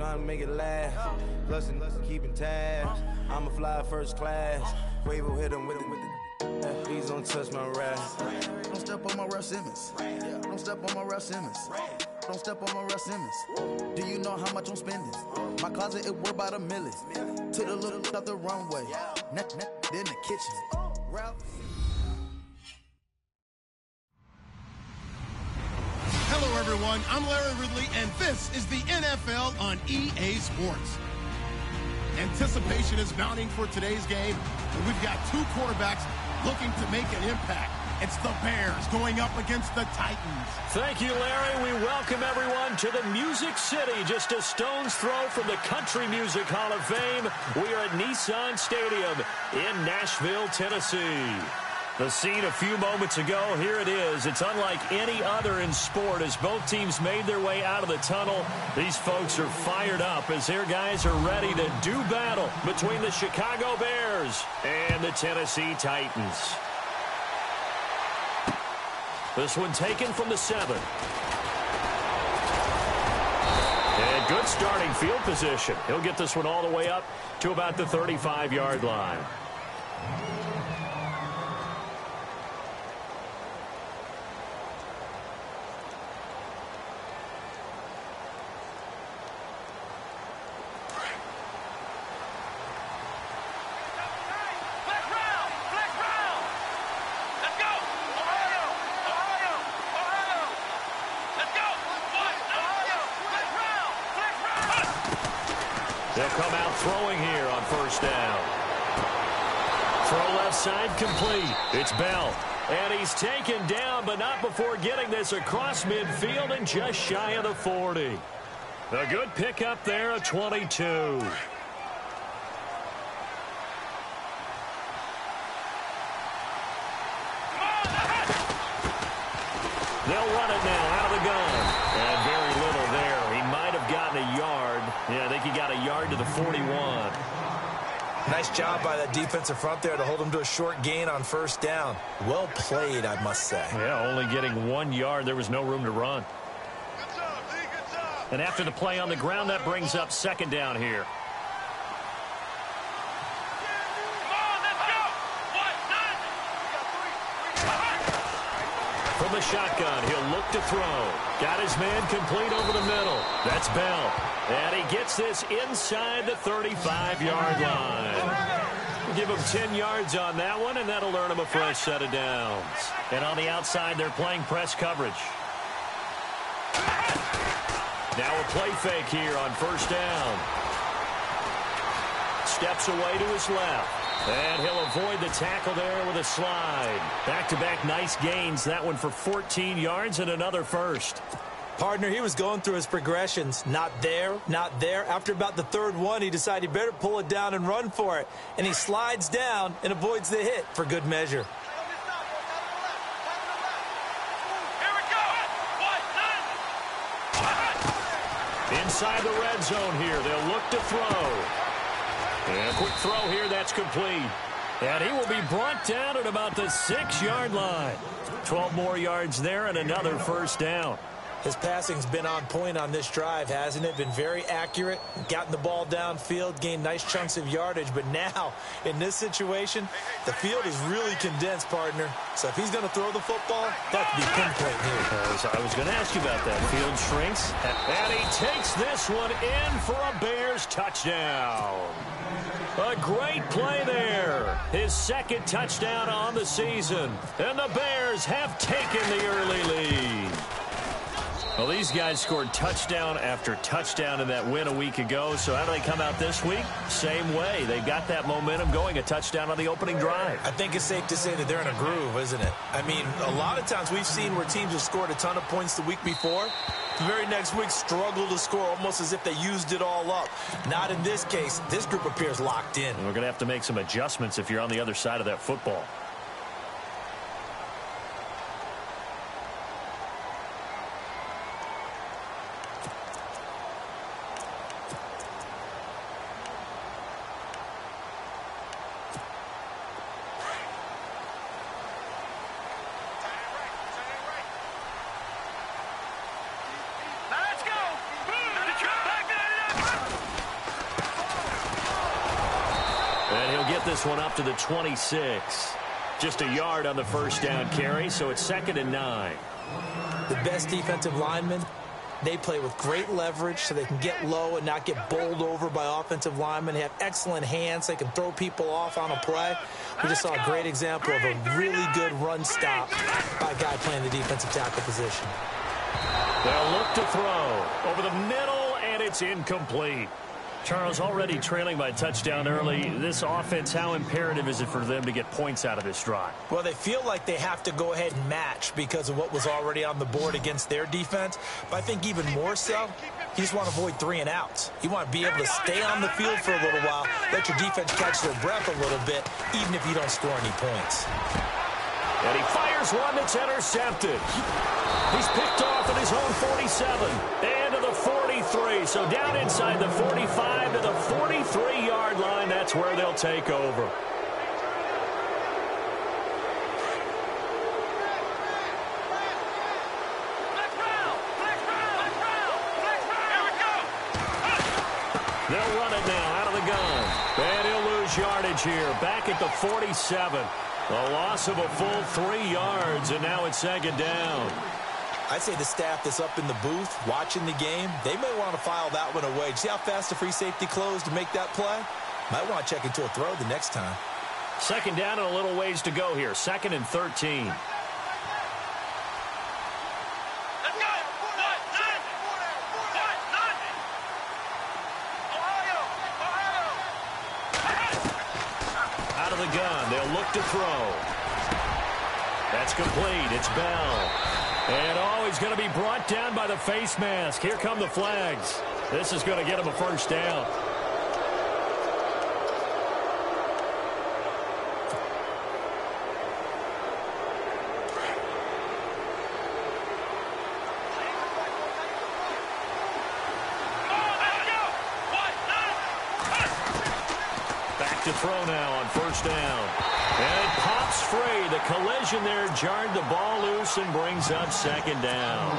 know how to make it last. Plus, keeping tabs. I'ma fly first class. Quavo hit him with the. Please don't touch my rap. Don't step on my Russ Simmons. Don't step on my Russ Simmons. Don't step on my Russ Simmons. Do you know how much I'm spending? My closet, it worth about $1 million. Took the little out the runway. In the kitchen. Hello, everyone. I'm Larry Ridley, and this is the NFL on EA Sports. Anticipation is mounting for today's game, and we've got two quarterbacks looking to make an impact. It's the Bears going up against the Titans. Thank you, Larry. We welcome everyone to the Music City, just a stone's throw from the Country Music Hall of Fame. We are at Nissan Stadium in Nashville, Tennessee. The scene a few moments ago, here it is. It's unlike any other in sport as both teams made their way out of the tunnel. These folks are fired up as their guys are ready to do battle between the Chicago Bears and the Tennessee Titans. This one taken from the 7. And good starting field position. He'll get this one all the way up to about the 35-yard line. They'll come out throwing here on first down. Throw left side complete. It's Bell. And he's taken down, but not before getting this across midfield and just shy of the 40. A good pickup there, a 22. They'll run it now out of the gun. And very little there. He might have gotten a yard. Yeah, I think he got a yard to the 41. Nice job by that defensive front there to hold him to a short gain on first down. Well played, I must say. Yeah, only getting 1 yard. There was no room to run. Good job, Lee. Good job. And after the play on the ground, that brings up second down here. From the shotgun, he'll look to throw. Got his man complete over the middle. That's Bell. And he gets this inside the 35-yard line. Give him 10 yards on that one, and that'll earn him a fresh set of downs. And on the outside, they're playing press coverage. Now a play fake here on first down. Steps away to his left. And he'll avoid the tackle there with a slide. Back-to-back nice gains. That one for 14 yards and another first. Partner, he was going through his progressions. Not there, not there. After about the third one, he decided he better pull it down and run for it. And he slides down and avoids the hit for good measure. Inside the red zone here. They'll look to throw. And a quick throw here, that's complete. And he will be brought down at about the 6-yard line. 12 more yards there and another first down. His passing's been on point on this drive, hasn't it? Been very accurate, gotten the ball downfield, gained nice chunks of yardage. But now, in this situation, the field is really condensed, partner. So if he's going to throw the football, that could be pinpoint here. I was going to ask you about that. Field shrinks. And he takes this one in for a Bears touchdown. A great play there. His second touchdown on the season. And the Bears have taken the early lead. Well, these guys scored touchdown after touchdown in that win a week ago. So how do they come out this week? Same way. They've got that momentum going, a touchdown on the opening drive. I think it's safe to say that they're in a groove, isn't it? I mean, a lot of times we've seen where teams have scored a ton of points the week before. The very next week struggle to score almost as if they used it all up. Not in this case. This group appears locked in. And we're going to have to make some adjustments if you're on the other side of that football. this one up to the 26. Just a yard on the first down carry, so it's 2nd and 9. The best defensive linemen, they play with great leverage so they can get low and not get bowled over by offensive linemen. They have excellent hands. They can throw people off on a play. We just saw a great example of a really good run stop by a guy playing the defensive tackle position. They'll look to throw over the middle, and it's incomplete. Charles, already trailing by touchdown early. This offense, how imperative is it for them to get points out of this drive? Well, they feel like they have to go ahead and match because of what was already on the board against their defense. But I think even more so, you just want to avoid 3 and outs. You want to be able to stay on the field for a little while, let your defense catch their breath a little bit, even if you don't score any points. And he fires one that's intercepted. He's picked off at his own 47 and to the 43. So down inside the 45 to the 43-yard line. That's where they'll take over. They'll run it now out of the gun. And he'll lose yardage here. Back at the 47. A loss of a full 3 yards, and now it's 2nd down. I'd say the staff that's up in the booth watching the game, they may want to file that one away. See how fast the free safety closed to make that play? Might want to check into a throw the next time. 2nd down and a little ways to go here. 2nd and 13. Out of the gun, they'll look to throw. That's complete. It's Bell. And he's going to be brought down by the face mask. Here come the flags. This is going to get him a first down. Back to throw now on first down. And it pops free. The collision there jarred the ball loose and brings up 2nd down.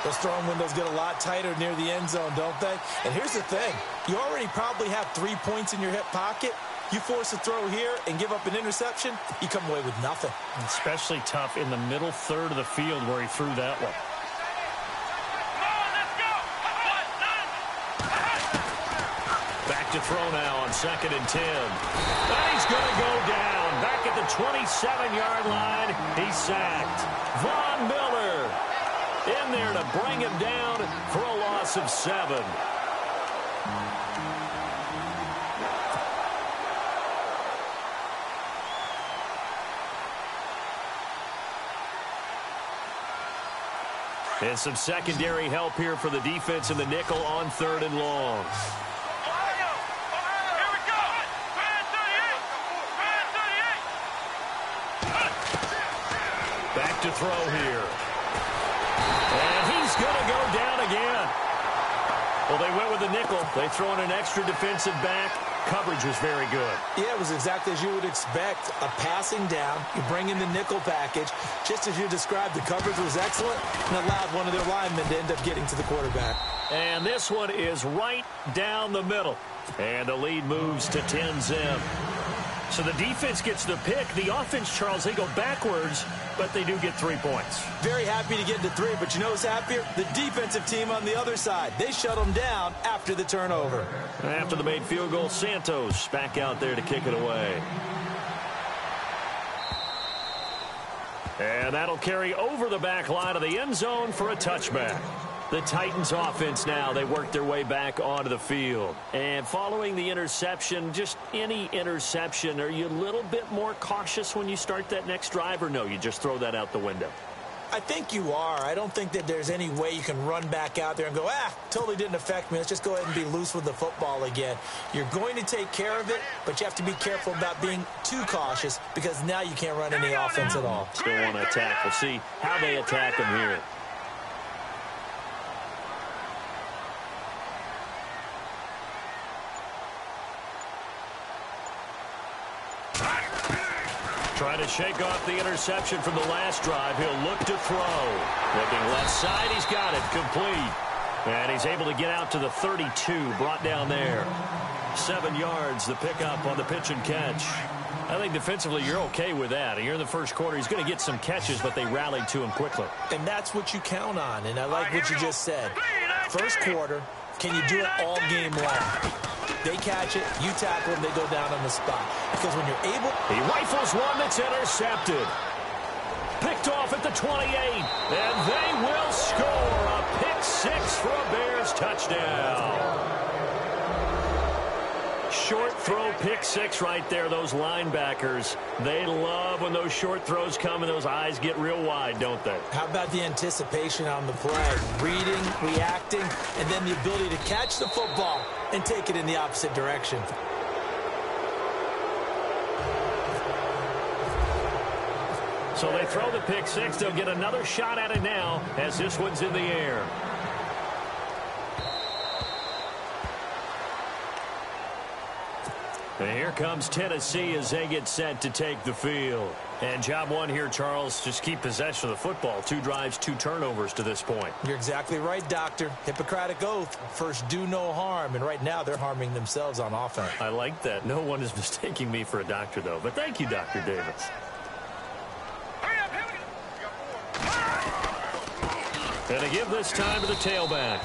Those throwing windows get a lot tighter near the end zone, don't they? And here's the thing. You already probably have 3 points in your hip pocket. You force a throw here and give up an interception, you come away with nothing. Especially tough in the middle third of the field where he threw that one. Back to throw now on 2nd and 10. And he's going to go down. Back at the 27-yard line. He's sacked. Von Miller in there to bring him down for a loss of 7. And some secondary help here for the defense in the nickel on 3rd and long. Back to throw here. And he's going to go down again. Well, they went with the nickel. They throw in an extra defensive back. Coverage was very good. Yeah, it was exactly as you would expect. A passing down. You bring in the nickel package. Just as you described, the coverage was excellent and allowed one of their linemen to end up getting to the quarterback. And this one is right down the middle. And the lead moves to 10-zip. So the defense gets the pick. The offense, Charles, they go backwards, but they do get 3 points. Very happy to get to 3, but you know who's happier? The defensive team on the other side. They shut them down after the turnover. After the made field goal, Santos back out there to kick it away. And that'll carry over the back line of the end zone for a touchback. The Titans offense now, they work their way back onto the field. And following the interception, just any interception, are you a little bit more cautious when you start that next drive, or no, you just throw that out the window? I think you are. I don't think that there's any way you can run back out there and go, totally didn't affect me. Let's just go ahead and be loose with the football again. You're going to take care of it, but you have to be careful about being too cautious because now you can't run any offense at all. Still want to attack. We'll see how they attack him here. Trying to shake off the interception from the last drive. He'll look to throw. Looking left side. He's got it. Complete. And he's able to get out to the 32. Brought down there. 7 yards, the pickup on the pitch and catch. I think defensively you're okay with that. Here in the first quarter, he's going to get some catches, but they rallied to him quickly. And that's what you count on, and I like what you just said. First quarter, can you do it all game long? They catch it, you tackle them, they go down on the spot. Because when you're able... He rifles one that's intercepted. Picked off at the 28, and they will score a pick six for a Bears touchdown. Short throw pick six right there. Those linebackers, they love when those short throws come and those eyes get real wide, don't they? How about the anticipation on the play? Reading, reacting, and then the ability to catch the football and take it in the opposite direction. So they throw the pick six. They'll get another shot at it now as this one's in the air. And here comes Tennessee as they get set to take the field. And job one here, Charles, just keep possession of the football. 2 drives, 2 turnovers to this point. You're exactly right, Doctor. Hippocratic oath. First, do no harm. And right now, they're harming themselves on offense. I like that. No one is mistaking me for a doctor, though. But thank you, Dr. Davis. And a give this time to the tailback.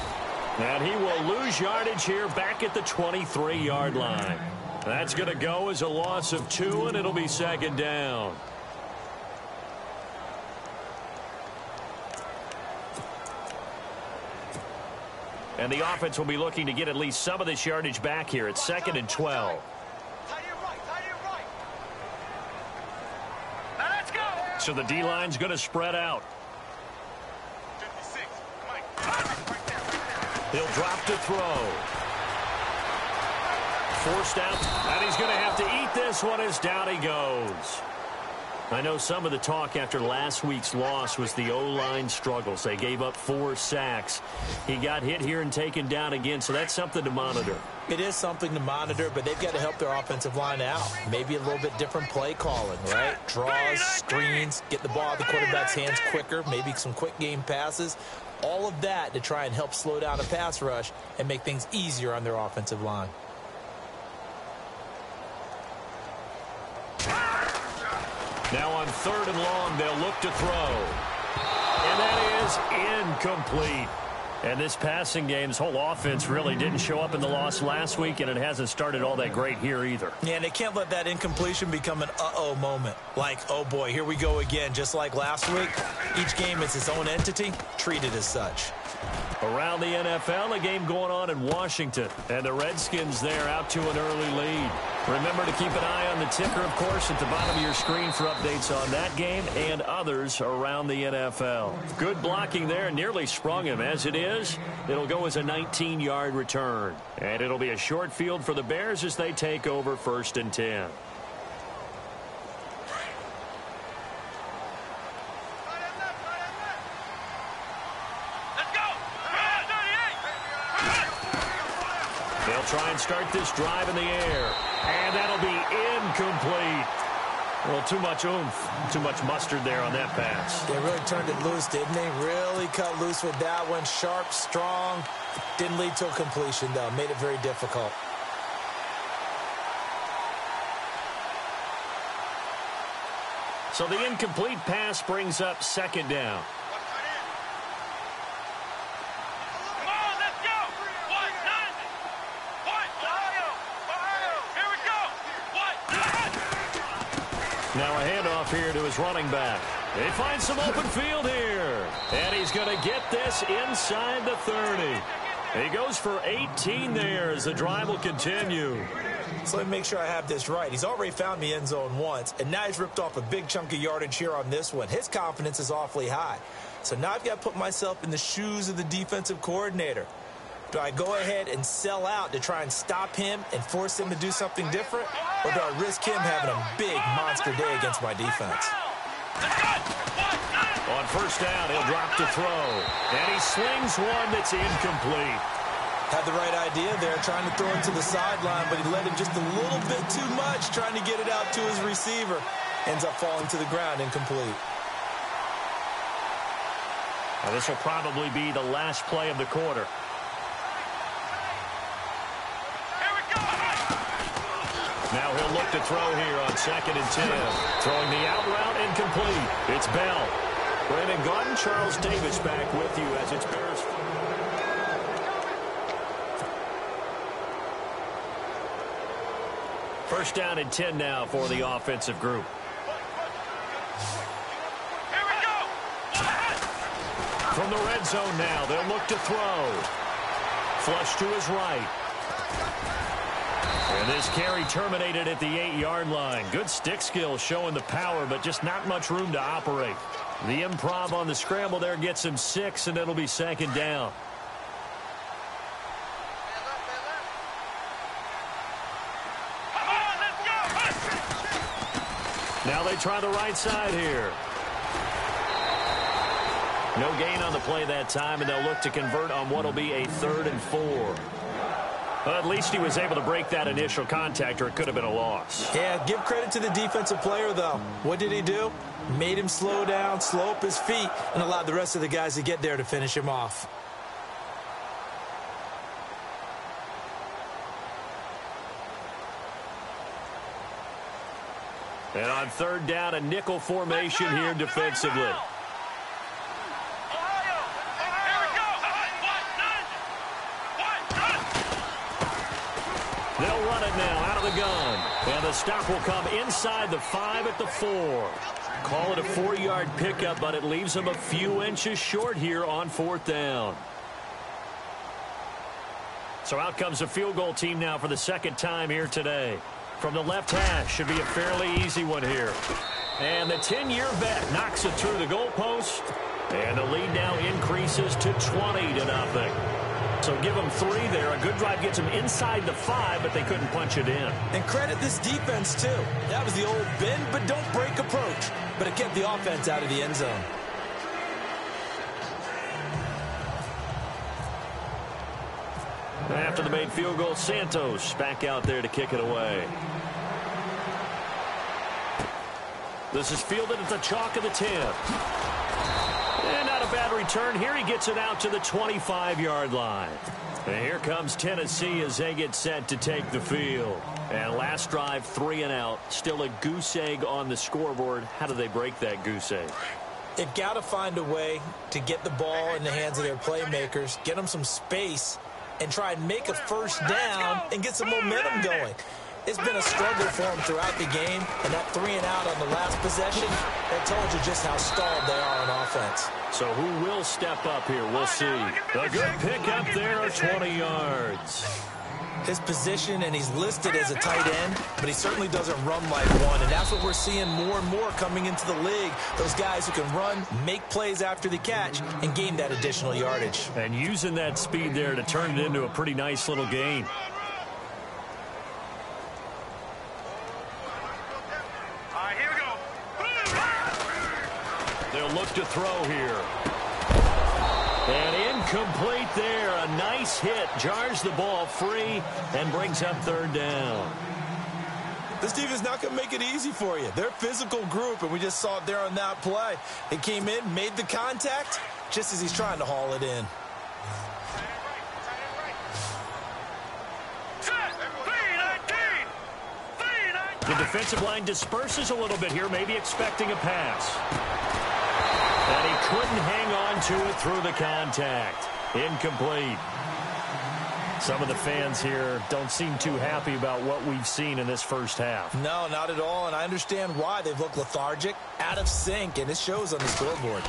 And he will lose yardage here back at the 23-yard line. That's going to go as a loss of 2, and it'll be second down. And the offense will be looking to get at least some of this yardage back here. It's 2nd and 12. So the D-line's going to spread out. He'll drop to throw. Forced out, and he's going to have to eat this one as down he goes. I know some of the talk after last week's loss was the O-line struggles. They gave up 4 sacks. He got hit here and taken down again, so that's something to monitor. It is something to monitor, but they've got to help their offensive line out. Maybe a little bit different play calling, right? Draws, screens, get the ball out of the quarterback's hands quicker, maybe some quick game passes. All of that to try and help slow down a pass rush and make things easier on their offensive line. Now on 3rd and long, they'll look to throw. And that is incomplete. And this passing game, this whole offense really didn't show up in the loss last week, and it hasn't started all that great here either. Yeah, and they can't let that incompletion become an uh-oh moment. Like, oh boy, here we go again, just like last week. Each game is its own entity, treated as such. Around the NFL, a game going on in Washington. And the Redskins there out to an early lead. Remember to keep an eye on the ticker, of course, at the bottom of your screen for updates on that game and others around the NFL. Good blocking there, nearly sprung him. As it is, it'll go as a 19-yard return. And it'll be a short field for the Bears as they take over 1st and 10. They'll try and start this drive in the air. And that'll be incomplete. Well, too much oomph, too much mustard there on that pass. They really turned it loose, didn't they? Really cut loose with that one. Sharp, strong. Didn't lead to a completion, though. Made it very difficult. So the incomplete pass brings up 2nd down. Now a handoff here to his running back. They find some open field here. And he's going to get this inside the 30. He goes for 18 there as the drive will continue. So let me make sure I have this right. He's already found the end zone once, and now he's ripped off a big chunk of yardage here on this one. His confidence is awfully high. So now I've got to put myself in the shoes of the defensive coordinator. Do I go ahead and sell out to try and stop him and force him to do something different? Or do I risk him having a big monster day against my defense? On 1st down, he'll drop to throw. And he slings one that's incomplete. Had the right idea there, trying to throw it to the sideline, but he let him just a little bit too much, trying to get it out to his receiver. Ends up falling to the ground, incomplete. Now this will probably be the last play of the quarter. Now he'll look to throw here on 2nd and 10. Throwing the out route incomplete. It's Bell. Brandon Gaudin, Charles Davis back with you as it's Bears. First down and 10 now for the offensive group. Here we go. From the red zone now, they'll look to throw. Flush to his right. And this carry terminated at the 8-yard line. Good stick skill showing the power, but just not much room to operate. The improv on the scramble there gets him 6, and it'll be 2nd down. Now they try the right side here. No gain on the play that time, and they'll look to convert on what will be a 3rd and 4. Well, at least he was able to break that initial contact, or it could have been a loss. Yeah, give credit to the defensive player, though. What did he do? Made him slow down, slow up his feet, and allowed the rest of the guys to get there to finish him off. And on 3rd down, a nickel formation here defensively. They'll run it now out of the gun. And the stop will come inside the 5 at the 4. Call it a 4-yard pickup, but it leaves them a few inches short here on 4th down. So out comes a field goal team now for the 2nd time here today. From the left hash, should be a fairly easy one here. And the 10-year vet knocks it through the goalpost. And the lead now increases to 20-0. So give them 3 there. A good drive gets them inside the 5, but they couldn't punch it in. And credit this defense, too. That was the old bend but don't break approach. But it kept the offense out of the end zone. After the made field goal, Santos back out there to kick it away. This is fielded at the chalk of the 10. And not a bad return here. He gets it out to the 25-yard line. And here comes Tennessee as they get set to take the field. And last drive, 3 and out. Still a goose egg on the scoreboard. How do they break that goose egg? They've got to find a way to get the ball in the hands of their playmakers, get them some space, and try and make a first down and get some momentum going. It's been a struggle for them throughout the game, and that 3 and out on the last possession, that told you just how stalled they are on offense. So who will step up here? We'll see. A good pick up there of 20 yards. His position, and he's listed as a tight end, but he certainly doesn't run like one, and that's what we're seeing more and more coming into the league. Those guys who can run, make plays after the catch, and gain that additional yardage. And using that speed there to turn it into a pretty nice little gain. All right, here we go. They'll look to throw here. And incomplete there. A nice hit. Jars the ball free and brings up 3rd down. This defense is not going to make it easy for you. They're a physical group, and we just saw it there on that play. They came in, made the contact, just as he's trying to haul it in. The defensive line disperses a little bit here, maybe expecting a pass. And he couldn't hang on to it through the contact. Incomplete. Some of the fans here don't seem too happy about what we've seen in this first half. No, not at all, and I understand why. They've looked lethargic, out of sync, and it shows on the scoreboard.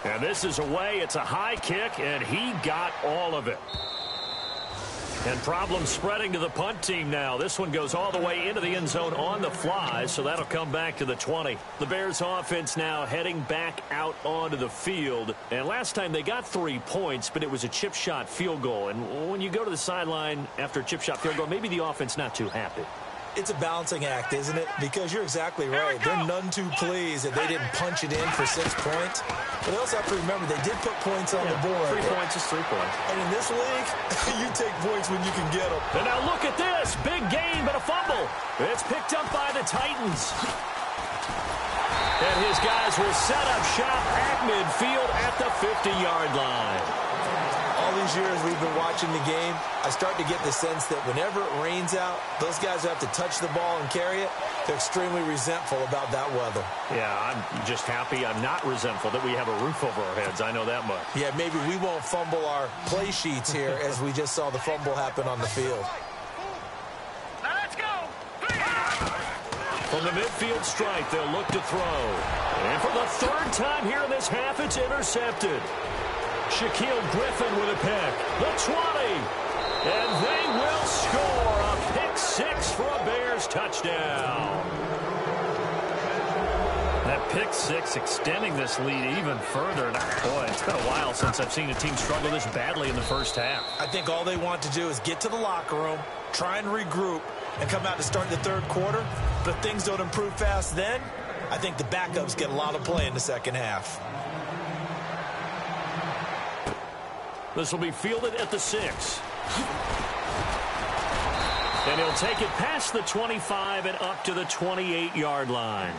And this is away. It's a high kick, and he got all of it. And problems spreading to the punt team now. This one goes all the way into the end zone on the fly, so that'll come back to the 20. The Bears offense now heading back out onto the field. And last time they got 3 points, but it was a chip shot field goal. And when you go to the sideline after a chip shot field goal, maybe the offense not too happy. It's a balancing act, isn't it? Because you're exactly right. They're none too pleased that they didn't punch it in for 6 points. But they also have to remember they did put points on the board. 3 points is 3 points. And in this league, you take points when you can get them. And now look at this. Big gain, but a fumble. It's picked up by the Titans. And his guys will set up shop at midfield at the 50-yard line. All these years we've been watching the game, I start to get the sense that whenever it rains out, those guys who have to touch the ball and carry it, they're extremely resentful about that weather. Yeah, I'm just happy I'm not resentful that we have a roof over our heads. I know that much. Yeah, maybe we won't fumble our play sheets here as we just saw the fumble happen on the field. Now let's go. From the midfield stripe, they'll look to throw. And for the third time here in this half, it's intercepted. Shaquille Griffin with a pick. The 20. And they will score a pick six for a Bears touchdown. That pick six extending this lead even further. Boy, it's been a while since I've seen a team struggle this badly in the first half. I think all they want to do is get to the locker room, try and regroup, and come out to start the third quarter. But if things don't improve fast then, I think the backups get a lot of play in the second half. This will be fielded at the 6. And he'll take it past the 25 and up to the 28-yard line.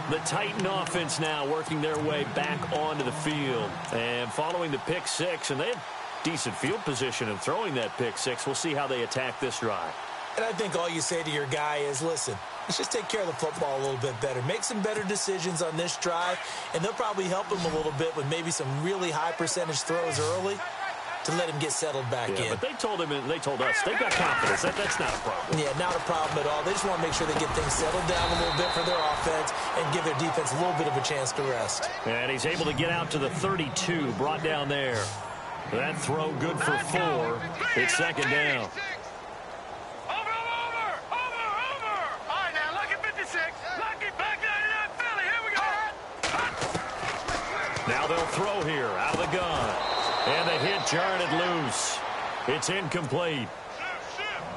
The Titan offense now working their way back onto the field. And following the pick six, and they had decent field position in throwing that pick six. We'll see how they attack this drive. And I think all you say to your guy is, listen, let's just take care of the football a little bit better. Make some better decisions on this drive, and they'll probably help him a little bit with maybe some really high percentage throws early to let him get settled back in. But they told him, and they told us, they've got confidence. That's not a problem. Yeah, not a problem at all. They just want to make sure they get things settled down a little bit for their offense and give their defense a little bit of a chance to rest. And he's able to get out to the 32, brought down there. That throw good for 4. It's second down. Now they'll throw here out of the gun. And the hit jarred loose. It's incomplete.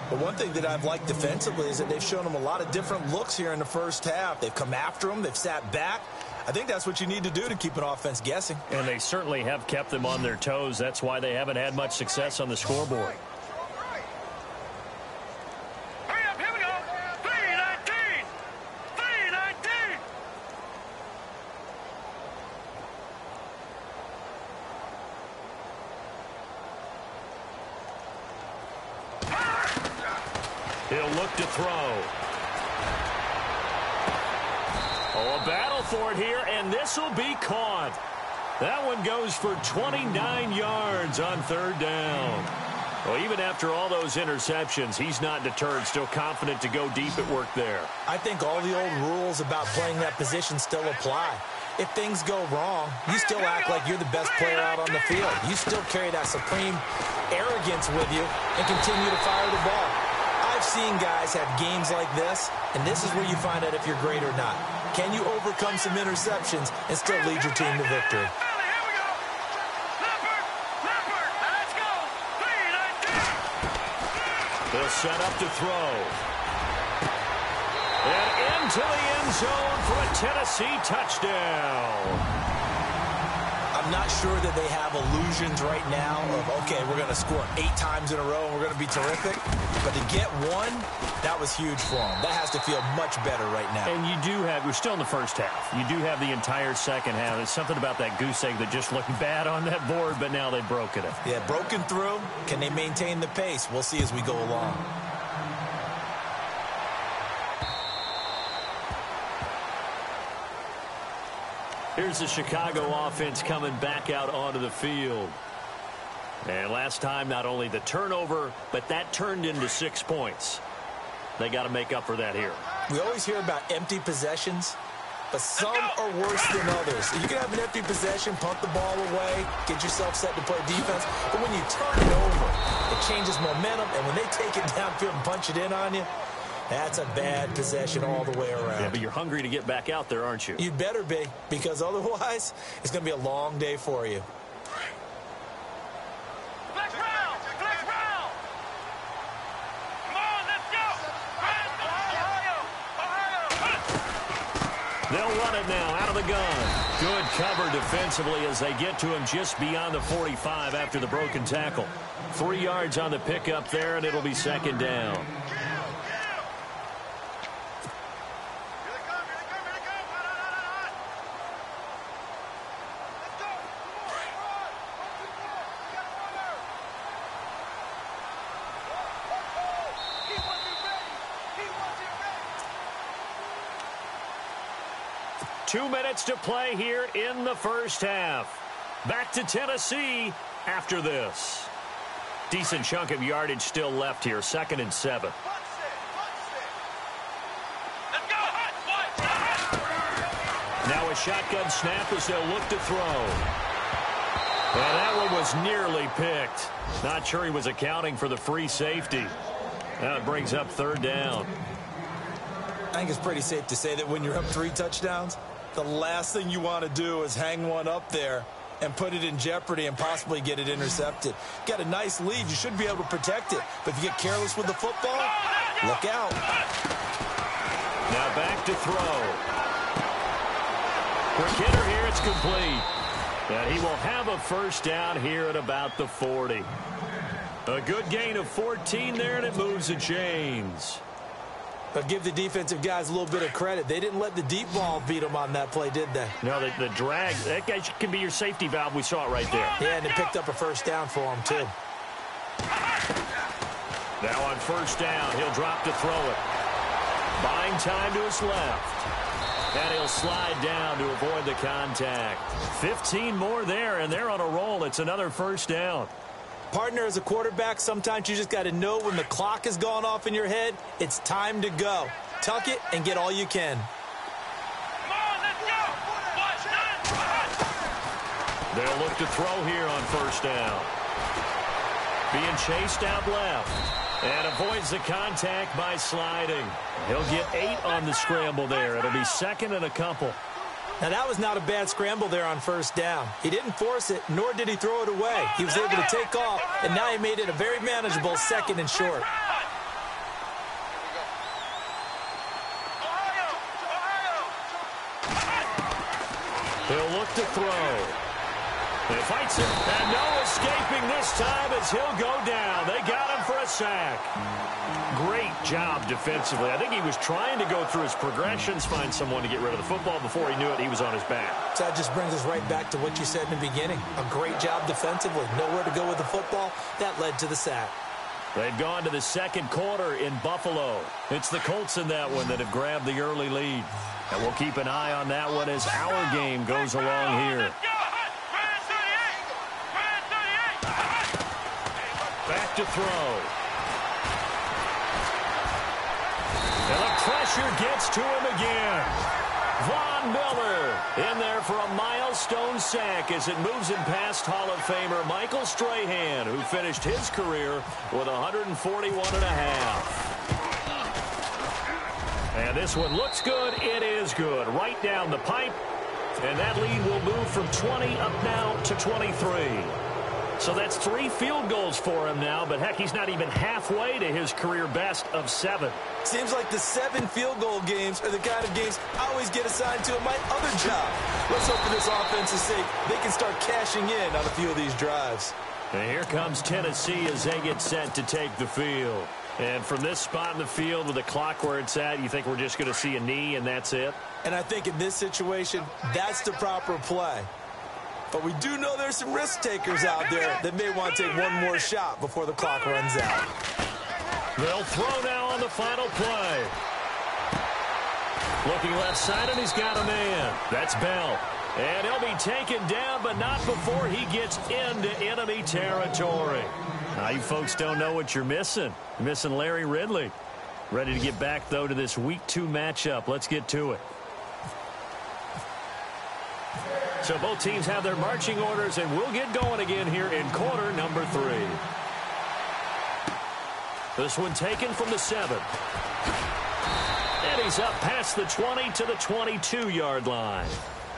But one thing that I've liked defensively is that they've shown them a lot of different looks here in the first half. They've come after them. They've sat back. I think that's what you need to do to keep an offense guessing. And they certainly have kept them on their toes. That's why they haven't had much success on the scoreboard. He'll look to throw. Oh, a battle for it here, and this will be caught. That one goes for 29 yards on third down. Well, even after all those interceptions, he's not deterred, still confident to go deep at work there. I think all the old rules about playing that position still apply. If things go wrong, you still act like you're the best player out on the field. You still carry that supreme arrogance with you and continue to fire the ball. I've seen guys have games like this, and this is where you find out if you're great or not. Can you overcome some interceptions and still lead your team to victory? They'll set up to throw. And into the end zone for a Tennessee touchdown. I'm not sure that they have illusions right now of, okay, we're going to score 8 times in a row and we're going to be terrific. But to get one, that was huge for them. That has to feel much better right now. And you do have, we're still in the first half. You do have the entire second half. There's something about that goose egg that just looked bad on that board, but now they've broken it. Yeah, broken through. Can they maintain the pace? We'll see as we go along. Here's the Chicago offense coming back out onto the field. And last time, not only the turnover, but that turned into 6 points. They got to make up for that here. We always hear about empty possessions, but some are worse than others. You can have an empty possession, punt the ball away, get yourself set to play defense, but when you turn it over, it changes momentum, and when they take it downfield and punch it in on you, that's a bad possession all the way around. Yeah, but you're hungry to get back out there, aren't you? You'd better be, because otherwise, it's going to be a long day for you. Flex round! Flex round! Come on, let's go! Ohio! They'll run it now out of the gun. Good cover defensively as they get to him just beyond the 45 after the broken tackle. 3 yards on the pickup there, and it'll be second down. 2 minutes to play here in the first half. Back to Tennessee after this. Decent chunk of yardage still left here. 2nd and 7. Now a shotgun snap as they'll look to throw. And that one was nearly picked. Not sure he was accounting for the free safety. Now it brings up 3rd down. I think it's pretty safe to say that when you're up 3 touchdowns, the last thing you want to do is hang one up there and put it in jeopardy and possibly get it intercepted. Got a nice lead. You should be able to protect it. But if you get careless with the football, look out. Now back to throw. Quick hitter here. It's complete. And he will have a 1st down here at about the 40. A good gain of 14 there, and it moves the chains. But give the defensive guys a little bit of credit. They didn't let the deep ball beat them on that play, did they? No, the drag, that guy can be your safety valve. We saw it right there. Yeah, and it picked up a 1st down for him, too. Now on 1st down, he'll drop to throw it. Buying time to his left. And he'll slide down to avoid the contact. 15 more there, and they're on a roll. It's another 1st down. Partner, as a quarterback, sometimes you just got to know when the clock has gone off in your head, it's time to go. Tuck it and get all you can. They'll look to throw here on 1st down. Being chased out left. And avoids the contact by sliding. He'll get 8 on the scramble there. It'll be 2nd and a couple. Now, that was not a bad scramble there on 1st down. He didn't force it, nor did he throw it away. He was able to take off, and now he made it a very manageable 2nd and short. He'll look to throw. He fights it, and no escaping this time as he'll go down. They got him for a sack. Great job defensively. I think he was trying to go through his progressions, find someone to get rid of the football. Before he knew it, he was on his back. So that just brings us right back to what you said in the beginning. A great job defensively. Nowhere to go with the football. That led to the sack. They've gone to the 2nd quarter in Buffalo. It's the Colts in that one that have grabbed the early lead. And we'll keep an eye on that one as our game goes along here. Back to throw. And the pressure gets to him again. Von Miller in there for a milestone sack as it moves him past Hall of Famer Michael Strahan, who finished his career with 141.5. And this one looks good. It is good. Right down the pipe. And that lead will move from 20 up now to 23. So that's 3 field goals for him now, but heck, he's not even halfway to his career best of 7. Seems like the 7 field goal games are the kind of games I always get assigned to at my other job. Let's hope for this offense's sake they can start cashing in on a few of these drives. And here comes Tennessee as they get set to take the field. And from this spot in the field with the clock where it's at, you think we're just going to see a knee and that's it? And I think in this situation, that's the proper play. But we do know there's some risk takers out there that may want to take one more shot before the clock runs out. They'll throw now on the final play. Looking left side, and he's got a man. That's Bell. And he'll be taken down, but not before he gets into enemy territory. Now, you folks don't know what you're missing. You're missing Larry Ridley. Ready to get back, though, to this Week 2 matchup. Let's get to it. So both teams have their marching orders, and we'll get going again here in quarter number 3. This one taken from the 7. And he's up past the 20 to the 22-yard line.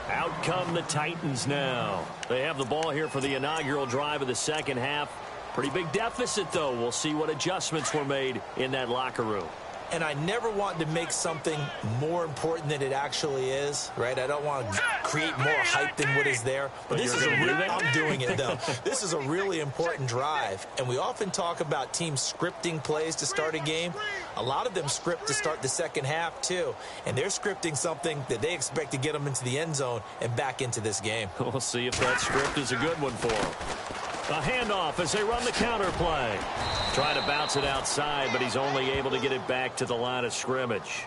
Out come the Titans now. They have the ball here for the inaugural drive of the second half. Pretty big deficit, though. We'll see what adjustments were made in that locker room. And I never want to make something more important than it actually is, right? I don't want to create more hype than what is there. But this is I'm doing it, though. This is a really important drive. And we often talk about teams scripting plays to start a game. A lot of them script to start the second half, too. And they're scripting something that they expect to get them into the end zone and back into this game. We'll see if that script is a good one for them. A handoff as they run the counter play. Trying to bounce it outside, but he's only able to get it back to the line of scrimmage.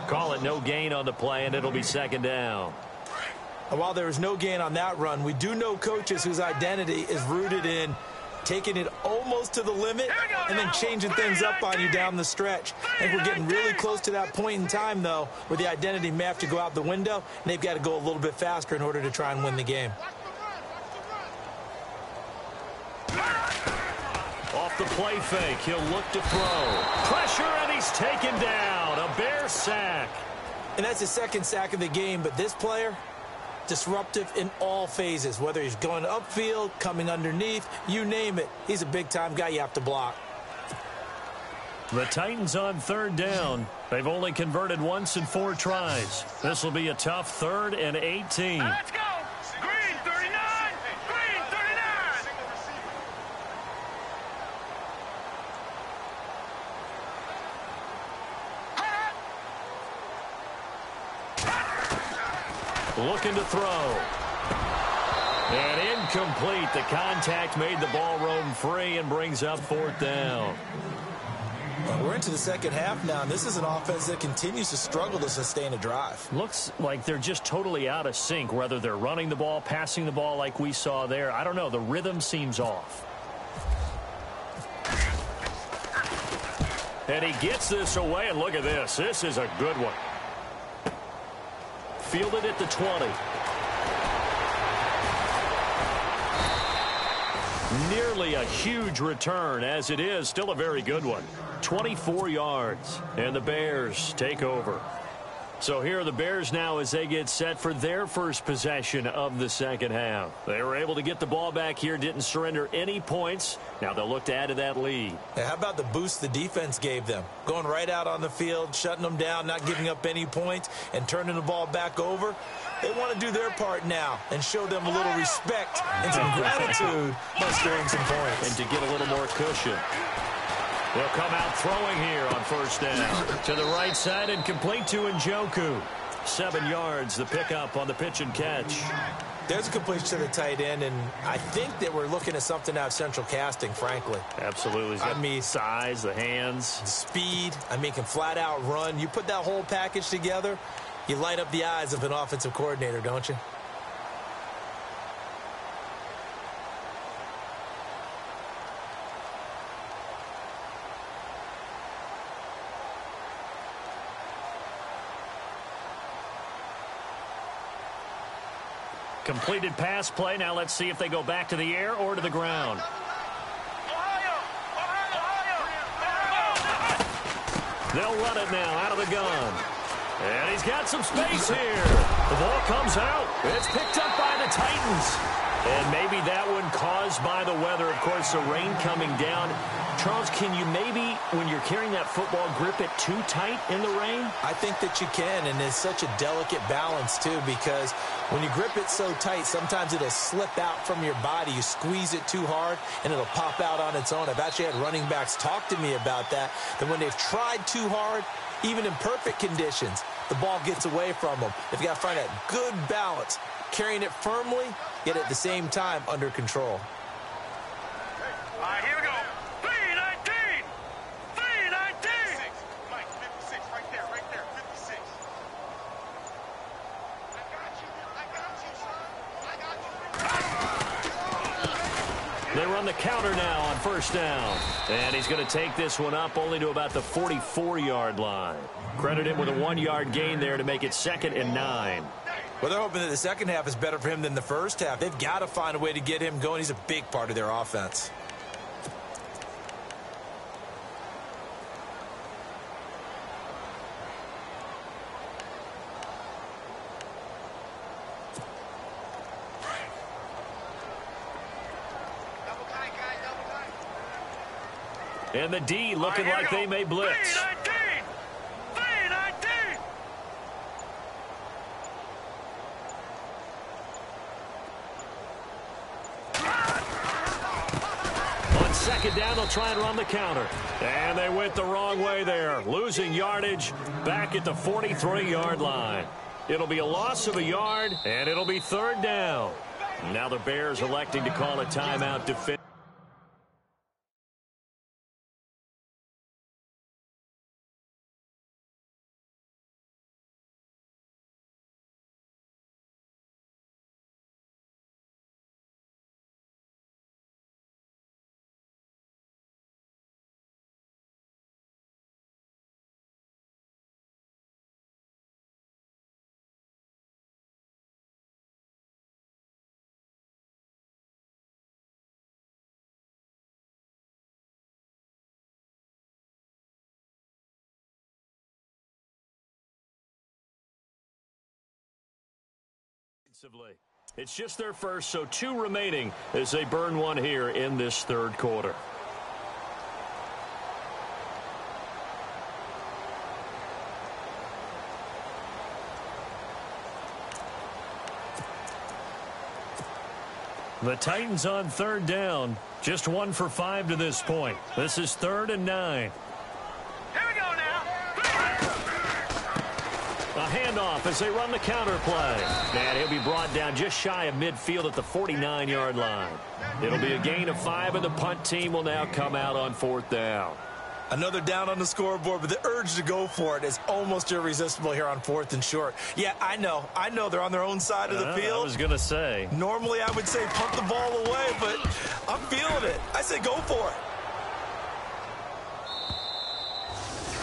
Call it no gain on the play, and it'll be second down. And while there was no gain on that run, we do know coaches whose identity is rooted in taking it almost to the limit and then changing things up on you down the stretch. I think we're getting really close to that point in time, though, where the identity may have to go out the window, and they've got to go a little bit faster in order to try and win the game. Off the play fake, he'll look to throw. Pressure, and he's taken down. A Bear sack. And that's the second sack of the game, but this player, disruptive in all phases, whether he's going upfield, coming underneath, you name it. He's a big-time guy you have to block. The Titans on third down. They've only converted once in 4 tries. This will be a tough 3rd and 18. Let's go. Green 39. Green 39. Looking to throw. And incomplete. The contact made the ball roam free and brings up 4th down. We're into the second half now, and this is an offense that continues to struggle to sustain a drive. Looks like they're just totally out of sync, whether they're running the ball, passing the ball like we saw there. I don't know. The rhythm seems off. And he gets this away, and look at this. This is a good one. Fielded at the 20. Nearly a huge return, as it is still a very good one. 24 yards, and the Bears take over. So here are the Bears now as they get set for their first possession of the second half. They were able to get the ball back here, didn't surrender any points. Now they'll look to add to that lead. How about the boost the defense gave them? Going right out on the field, shutting them down, not giving up any points, and turning the ball back over. They want to do their part now and show them a little respect and some gratitude by scoring some points. And to get a little more cushion. They'll come out throwing here on first down. To the right side and complete to Njoku. 7 yards, the pickup on the pitch and catch. There's a completion to the tight end, and I think that we're looking at something out of central casting, frankly. Absolutely. I mean, size, the hands. Speed. I mean, can flat out run. You put that whole package together, you light up the eyes of an offensive coordinator, don't you? Completed pass play. Now let's see if they go back to the air or to the ground. They'll run it now out of the gun. And he's got some space here. The ball comes out. It's picked up by the Titans. And maybe that one caused by the weather. Of course, the rain coming down. Charles, can you maybe, when you're carrying that football, grip it too tight in the rain? I think that you can, and it's such a delicate balance, too, because when you grip it so tight, sometimes it'll slip out from your body. You squeeze it too hard, and it'll pop out on its own. I've actually had running backs talk to me about that when they've tried too hard, even in perfect conditions, the ball gets away from them. They've got to find that good balance, carrying it firmly, yet at the same time under control. All right, here we go. 319. 319. Mike, 56, right there, 56. I got you, son. They run the counter now on first down. And he's going to take this one up only to about the 44-yard line. Credit him with a 1-yard gain there to make it 2nd and 9. Well, they're hoping that the second half is better for him than the first half. They've got to find a way to get him going. He's a big part of their offense. And the D looking like they may blitz. 319. 319. On second down, they'll try and run the counter. And they went the wrong way there, losing yardage back at the 43-yard line. It'll be a loss of a yard, and it'll be 3rd down. Now the Bears electing to call a timeout to finish. Defensively. It's just their first, so 2 remaining as they burn one here in this third quarter. The Titans on third down. Just 1 for 5 to this point. This is 3rd and 9. Here we go now. A handoff as they run the counter play. And he'll be brought down just shy of midfield at the 49-yard line. It'll be a gain of 5, and the punt team will now come out on 4th down. Another down on the scoreboard, but the urge to go for it is almost irresistible here on 4th and short. Yeah, I know they're on their own side of the field. I was going to say. Normally I would say punt the ball away, but I'm feeling it. I say go for it.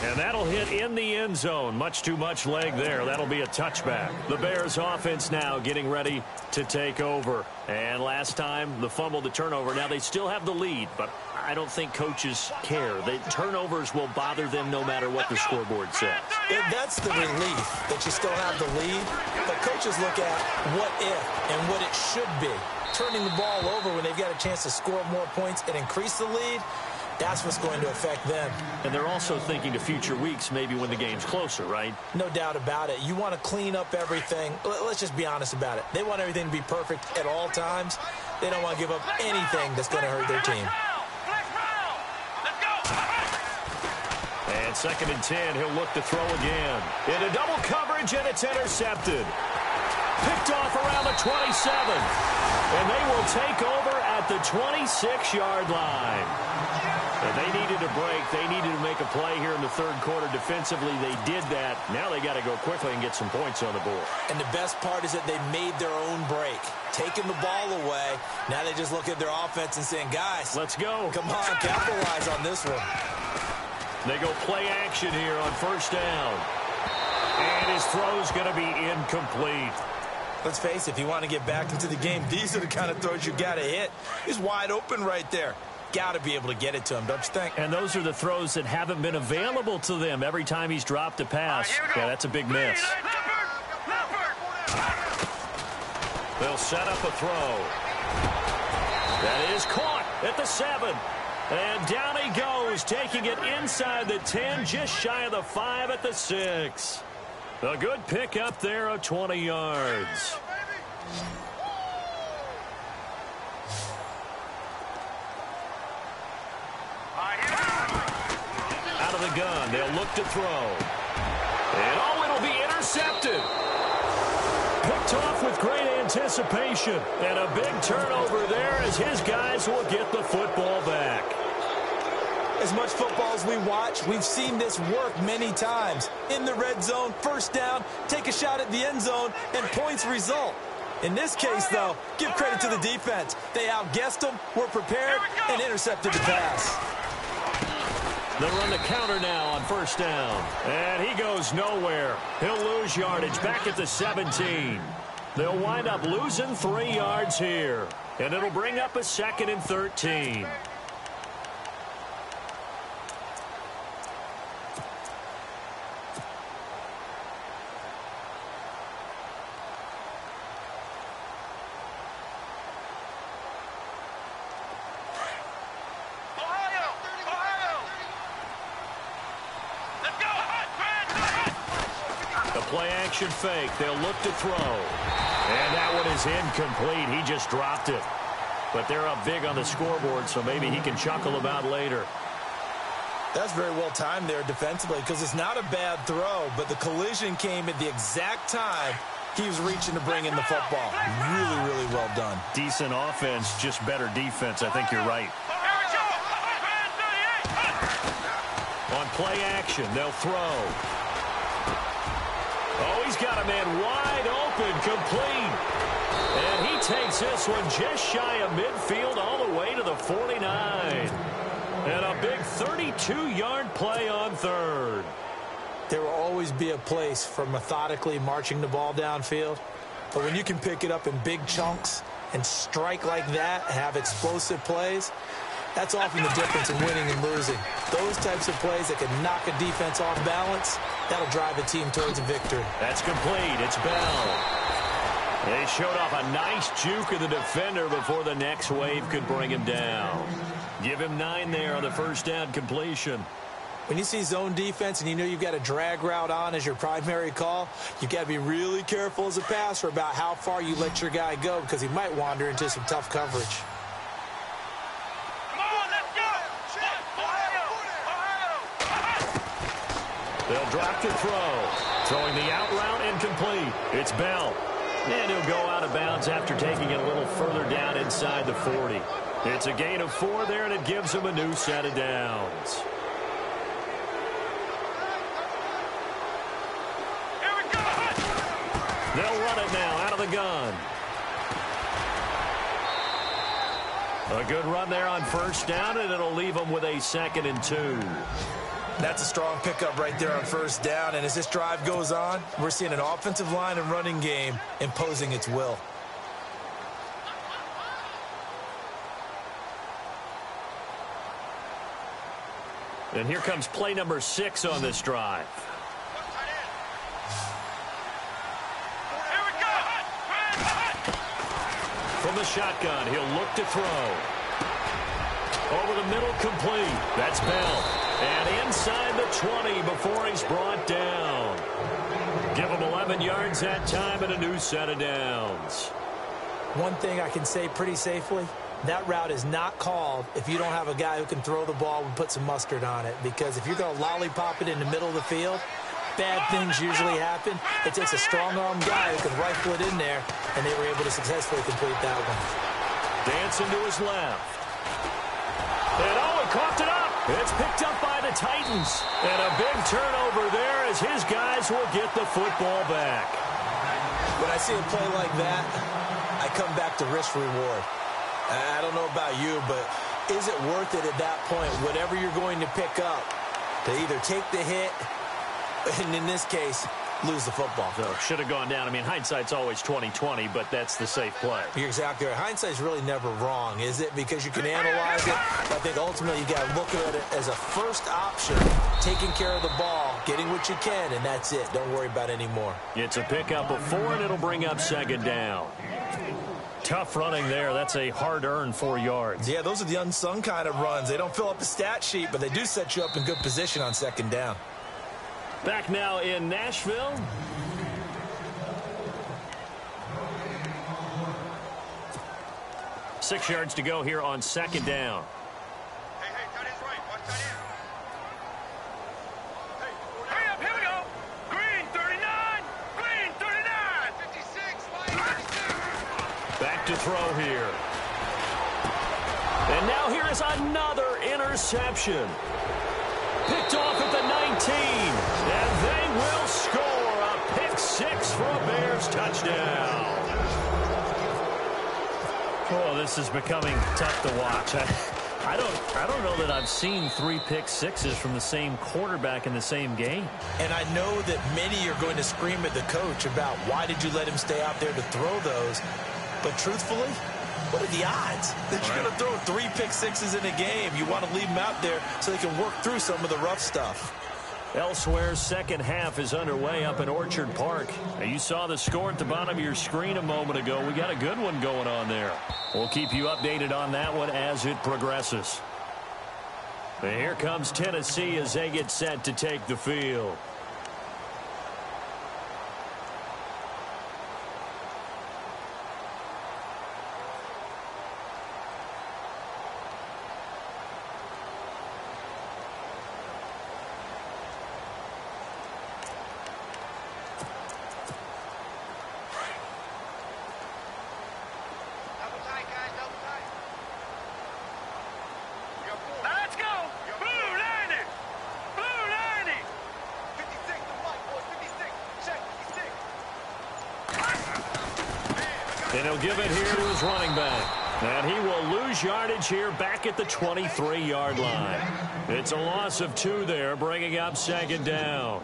And that'll hit in the end zone. Much too much leg there. That'll be a touchback. The Bears offense now getting ready to take over. And last time, the fumble, the turnover. Now they still have the lead, but I don't think coaches care. The turnovers will bother them no matter what the scoreboard says. That's the relief that you still have the lead. But coaches look at what if and what it should be. Turning the ball over when they've got a chance to score more points and increase the lead, that's what's going to affect them. And they're also thinking to future weeks, maybe when the game's closer, right? No doubt about it. You want to clean up everything. Let's just be honest about it. They want everything to be perfect at all times. They don't want to give up anything that's going to hurt their team. And 2nd and 10, he'll look to throw again. Into double coverage, and it's intercepted. Picked off around the 27. And they will take over at the 26-yard line. And they needed a break. They needed to make a play here in the third quarter defensively. They did that. Now they got to go quickly and get some points on the board. And the best part is that they made their own break. Taking the ball away. Now they just look at their offense and saying, guys, let's go. Come on, capitalize on this one. They go play action here on 1st down. And his throw's going to be incomplete. Let's face it, if you want to get back into the game, these are the kind of throws you got to hit. He's wide open right there. Got to be able to get it to him, don't you think? And those are the throws that haven't been available to them every time he's dropped a pass. Yeah, that's a big miss. They'll set up a throw. That is caught at the 7. And down he goes, taking it inside the 10, just shy of the 5 at the 6. A good pick up there of 20 yards. Out of the gun, they'll look to throw. And it'll be intercepted. Picked off with great anticipation. And a big turnover there as his guys will get the football back. As much football as we watch, we've seen this work many times. In the red zone, 1st down, take a shot at the end zone, and points result. In this case, though, give credit to the defense. They outguessed them, were prepared, and intercepted the pass. They'll run the counter now on 1st down. And he goes nowhere. He'll lose yardage back at the 17. They'll wind up losing 3 yards here. And it'll bring up a 2nd and 13. Play-action fake. They'll look to throw. And that one is incomplete. He just dropped it. But they're up big on the scoreboard, so maybe he can chuckle about later. That's very well timed there defensively because it's not a bad throw, but the collision came at the exact time he was reaching to bring in the football. Really, really well done. Decent offense, just better defense. I think you're right. On play action, they'll throw. Oh, he's got a man wide open, complete. And he takes this one just shy of midfield all the way to the 49. And a big 32-yard play on 3rd. There will always be a place for methodically marching the ball downfield. But when you can pick it up in big chunks and strike like that, have explosive plays, that's often the difference in winning and losing. Those types of plays that can knock a defense off balance, that'll drive a team towards a victory. That's complete. It's Bell. They showed off a nice juke of the defender before the next wave could bring him down. Give him 9 there on the first down completion. When you see zone defense and you know you've got a drag route on as your primary call, you've got to be really careful as a passer about how far you let your guy go because he might wander into some tough coverage. Come on, let's go! They'll drop to throw. Throwing the out route incomplete. It's Bell. And he'll go out of bounds after taking it a little further down inside the 40. It's a gain of 4 there, and it gives him a new set of downs. Here we go! They'll run it now out of the gun. A good run there on first down, and it'll leave them with a 2nd and 2. That's a strong pickup right there on first down. And as this drive goes on, we're seeing an offensive line and running game imposing its will. And here comes play number 6 on this drive. Here we go! From the shotgun, he'll look to throw. Over the middle, complete. That's Bell. And inside the 20 before he's brought down. Give him 11 yards that time and a new set of downs. One thing I can say pretty safely, that route is not called if you don't have a guy who can throw the ball and put some mustard on it. Because if you're going to lollipop it in the middle of the field, bad things usually happen. It takes a strong-arm guy who can rifle it in there, and they were able to successfully complete that one. Dancing to his left. And he coughed it up. It's picked up by the Titans. And a big turnover there as his guys will get the football back. When I see a play like that, I come back to risk reward. I don't know about you, but is it worth it at that point, whatever you're going to pick up, to either take the hit, and in this case, lose the football? So should have gone down. I mean, hindsight's always 20/20, but that's the safe play. You're exactly right. Hindsight's really never wrong, is it? Because you can analyze it. I think ultimately you got to look at it as a first option, taking care of the ball, getting what you can, and that's it. Don't worry about any more. It's a pickup of 4, and it'll bring up 2nd down. Tough running there. That's a hard-earned 4 yards. Yeah, those are the unsung kind of runs. They don't fill up the stat sheet, but they do set you up in good position on 2nd down. Back now in Nashville. Six yards to go here on 2nd down. Hey, tight end's right. Watch tight end. Hurry up, here we go! Green 39! Green 39! 56, line 56. Back to throw here. And now here is another interception. Picked off at the 19. And they will score a pick-6 for a Bears touchdown. Oh, this is becoming tough to watch. I don't know that I've seen 3 pick-6s from the same quarterback in the same game. And I know that many are going to scream at the coach about why did you let him stay out there to throw those. But truthfully, what are the odds that you're going to throw 3 pick-6s in a game? You want to leave them out there so they can work through some of the rough stuff. Elsewhere, second half is underway up in Orchard Park. Now, you saw the score at the bottom of your screen a moment ago. We got a good one going on there. We'll keep you updated on that one as it progresses. And here comes Tennessee as they get set to take the field. Let's go! Blue 90! Blue 90! 56, the white boys, 56. Check, 56. And he'll give it here to his running back. And he will lose yardage here back at the 23-yard line. It's a loss of 2 there, bringing up 2nd down.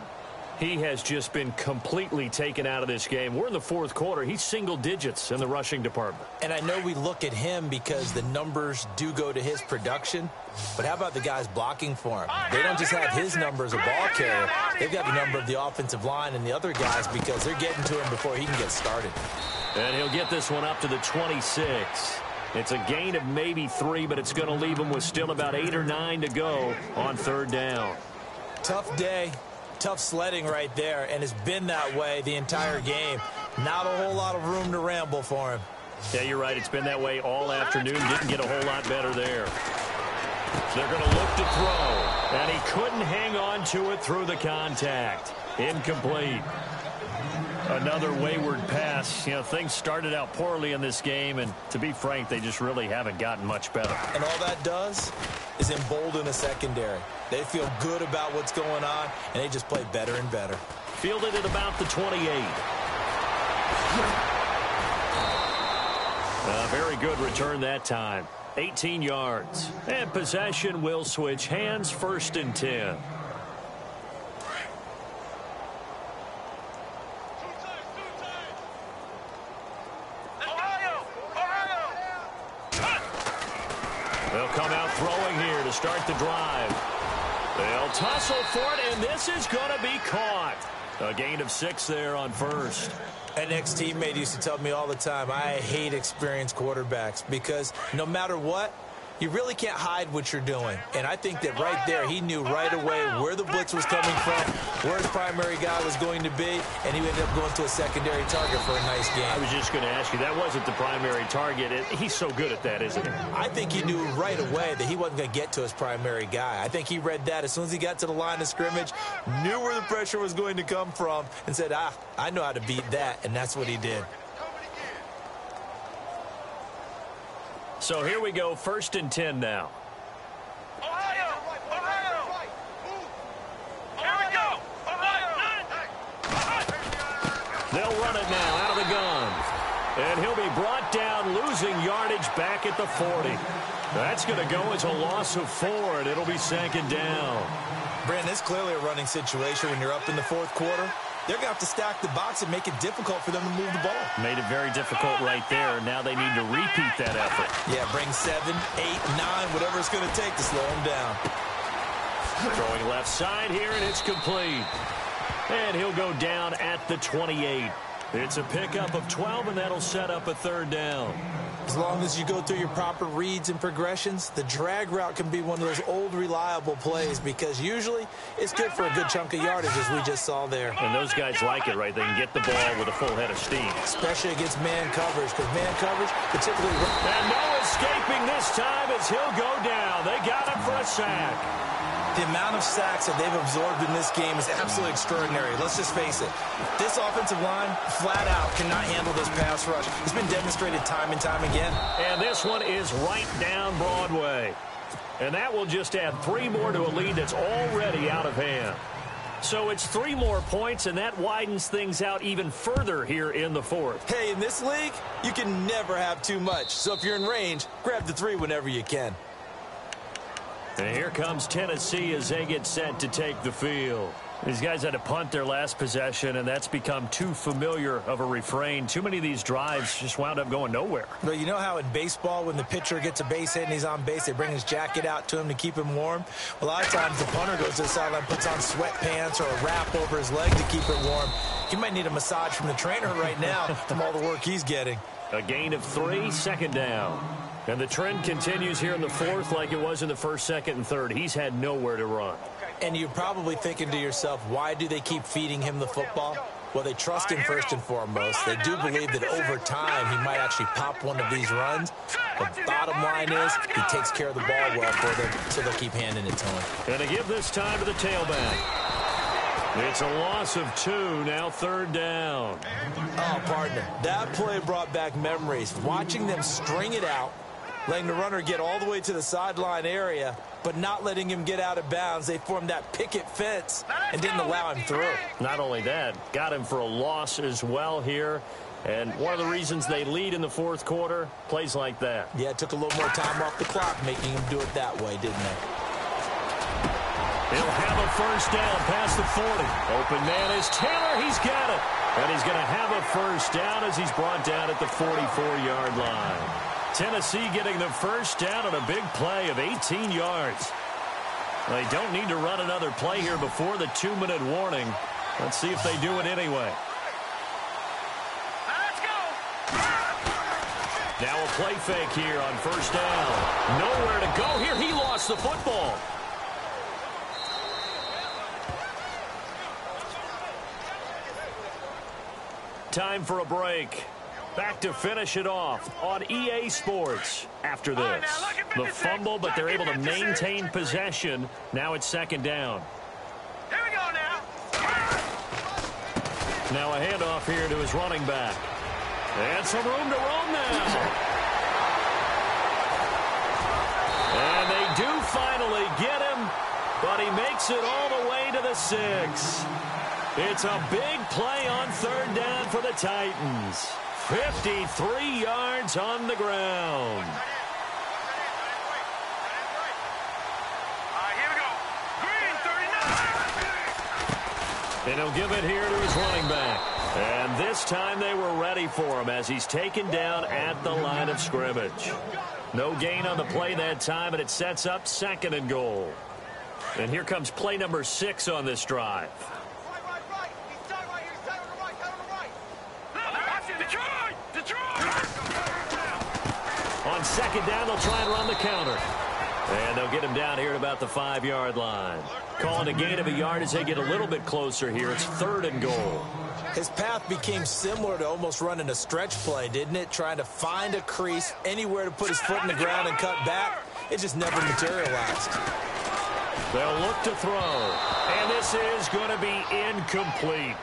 He has just been completely taken out of this game. We're in the fourth quarter. He's single digits in the rushing department. And I know we look at him because the numbers do go to his production, but how about the guys blocking for him? They don't just have his number as a ball carrier. They've got the number of the offensive line and the other guys because they're getting to him before he can get started. And he'll get this one up to the 26. It's a gain of maybe 3, but it's going to leave him with still about 8 or 9 to go on third down. Tough day. Tough sledding right there, and it's been that way the entire game. Not a whole lot of room to ramble for him. Yeah, you're right. It's been that way all afternoon. Didn't get a whole lot better there. They're going to look to throw, and he couldn't hang on to it through the contact. Incomplete. Another wayward pass. You know, things started out poorly in this game, and to be frank, they just really haven't gotten much better. And all that does is embolden a secondary. They feel good about what's going on, and they just play better and better. Fielded at about the 28. A very good return that time. 18 yards. And possession will switch hands, 1st and 10. They'll come out throwing here to start the drive. They'll tussle for it, and this is going to be caught. A gain of 6 there on first. An ex-teammate used to tell me all the time, I hate experienced quarterbacks because no matter what, you really can't hide what you're doing. And I think that right there, he knew right away where the blitz was coming from, where his primary guy was going to be, and he ended up going to a secondary target for a nice game. I was just going to ask you, that wasn't the primary target. He's so good at that, isn't he? I think he knew right away that he wasn't going to get to his primary guy. I think he read that as soon as he got to the line of scrimmage, knew where the pressure was going to come from, and said, I know how to beat that, and that's what he did. So here we go, 1st and 10 now. Ohio! Ohio! Here we go! Ohio! They'll run it now out of the gun. And he'll be brought down, losing yardage back at the 40. That's going to go as a loss of 4, and it'll be 2nd down. Brandon, it's clearly a running situation when you're up in the fourth quarter. They're going to have to stack the box and make it difficult for them to move the ball. Made it very difficult right there. Now they need to repeat that effort. Yeah, bring 7, 8, 9, whatever it's going to take to slow them down. Throwing left side here, and it's complete. And he'll go down at the 28. It's a pickup of 12, and that'll set up a 3rd down. As long as you go through your proper reads and progressions, the drag route can be one of those old reliable plays because usually it's good for a good chunk of yardage as we just saw there. And those guys like it, right? They can get the ball with a full head of steam. Especially against man coverage because man coverage particularly... And no escaping this time as he'll go down. They got him for a sack. The amount of sacks that they've absorbed in this game is absolutely extraordinary. Let's just face it. This offensive line, flat out, cannot handle this pass rush. It's been demonstrated time and time again. And this one is right down Broadway. And that will just add 3 more to a lead that's already out of hand. So it's 3 more points, and that widens things out even further here in the 4th. Hey, in this league, you can never have too much. So if you're in range, grab the 3 whenever you can. And here comes Tennessee as they get set to take the field. These guys had to punt their last possession, and that's become too familiar of a refrain. Too many of these drives just wound up going nowhere. But you know how in baseball, when the pitcher gets a base hit and he's on base, they bring his jacket out to him to keep him warm? A lot of times the punter goes to the sideline, puts on sweatpants or a wrap over his leg to keep it warm. He might need a massage from the trainer right now from all the work he's getting. A gain of 3, 2nd down. And the trend continues here in the 4th like it was in the 1st, 2nd, and 3rd. He's had nowhere to run. And you're probably thinking to yourself, why do they keep feeding him the football? Well, they trust him first and foremost. They do believe that over time he might actually pop one of these runs. But the bottom line is he takes care of the ball well for them, so they'll keep handing it to him. And to give this time to the tailback. It's a loss of 2, now 3rd down. Oh, partner, that play brought back memories. Watching them string it out, letting the runner get all the way to the sideline area, but not letting him get out of bounds. They formed that picket fence and didn't allow him through. Not only that, got him for a loss as well here. And one of the reasons they lead in the 4th quarter, plays like that. Yeah, it took a little more time off the clock, making him do it that way, didn't they? He'll have a first down past the 40. Open man is Taylor. He's got it. And he's going to have a first down as he's brought down at the 44-yard line. Tennessee getting the first down on a big play of 18 yards. They don't need to run another play here before the 2-minute warning. Let's see if they do it anyway. Let's go. Now a play fake here on first down. Nowhere to go here. He lost the football. Time for a break. Back to finish it off on EA Sports after this. The fumble, but they're able to maintain possession. Now it's second down. Here we go now. Now a handoff here to his running back. And some room to roam now. And they do finally get him, but he makes it all the way to the 6. It's a big play on third down for the Titans. 53 yards on the ground. Here we go. Green, 39. And he'll give it here to his running back. And this time they were ready for him as he's taken down at the line of scrimmage. No gain on the play that time, and it sets up 2nd and goal. And here comes play number 6 on this drive. Right. He's tight right here. He's tight on the right. Tight on the right. Detroit. On second down, they'll try and run the counter. And they'll get him down here at about the 5-yard line. Calling a gain of a yard as they get a little bit closer here. It's 3rd and goal. His path became similar to almost running a stretch play, didn't it? Trying to find a crease, anywhere to put his foot in the ground and cut back. It just never materialized. They'll look to throw. And this is going to be incomplete.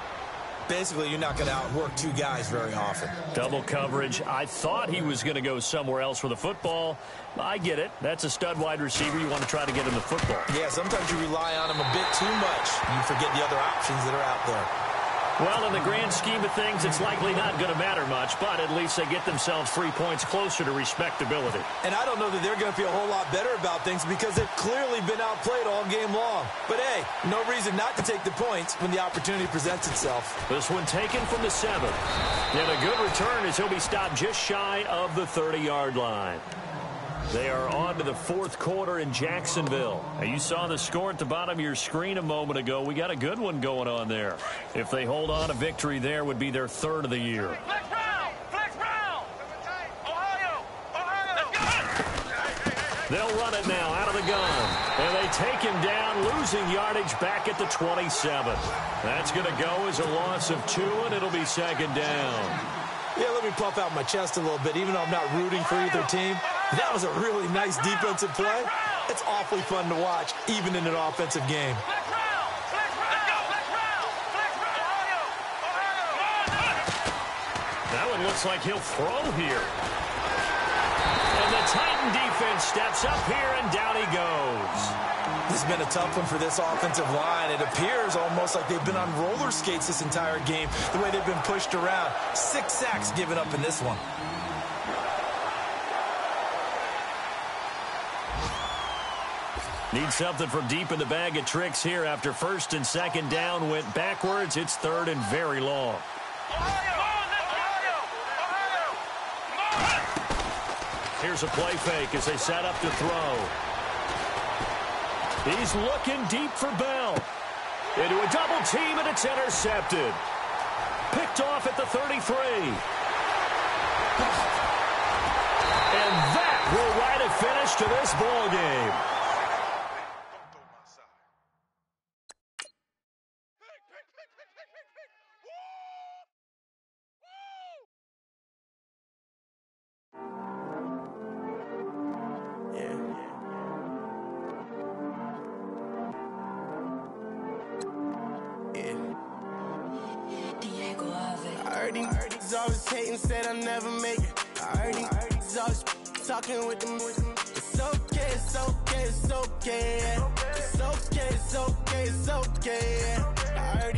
Basically, you're not going to outwork 2 guys very often. Double coverage. I thought he was going to go somewhere else for the football. I get it. That's a stud wide receiver. You want to try to get him the football. Yeah, sometimes you rely on him a bit too much. You forget the other options that are out there. Well, in the grand scheme of things, it's likely not going to matter much, but at least they get themselves 3 points closer to respectability. And I don't know that they're going to feel a whole lot better about things because they've clearly been outplayed all game long. But, hey, no reason not to take the points when the opportunity presents itself. This one taken from the 7. And a good return as he'll be stopped just shy of the 30-yard line. They are on to the 4th quarter in Jacksonville. Now, you saw the score at the bottom of your screen a moment ago. We got a good one going on there. If they hold on, a victory there would be their 3rd of the year. Flex round. Ohio. Let's go. They'll run it now out of the gun. And they take him down, losing yardage back at the 27. That's going to go as a loss of 2, and it'll be 2nd down. Yeah, let me puff out my chest a little bit, even though I'm not rooting for either team. That was a really nice defensive play. It's awfully fun to watch, even in an offensive game. That one looks like he'll throw here. And the Titan defense steps up here, and down he goes. This has been a tough one for this offensive line. It appears almost like they've been on roller skates this entire game, the way they've been pushed around. 6 sacks given up in this one. Need something from deep in the bag of tricks here after 1st and 2nd down went backwards. It's 3rd and very long. Here's a play fake as they set up to throw. He's looking deep for Bell. Into a double team, and it's intercepted. Picked off at the 33. And that will write a finish to this ball game. He's always hating, said I'll never make it. I heard he's always talking with them. It's okay, it's okay, it's okay. It's okay, it's okay, it's okay. I heard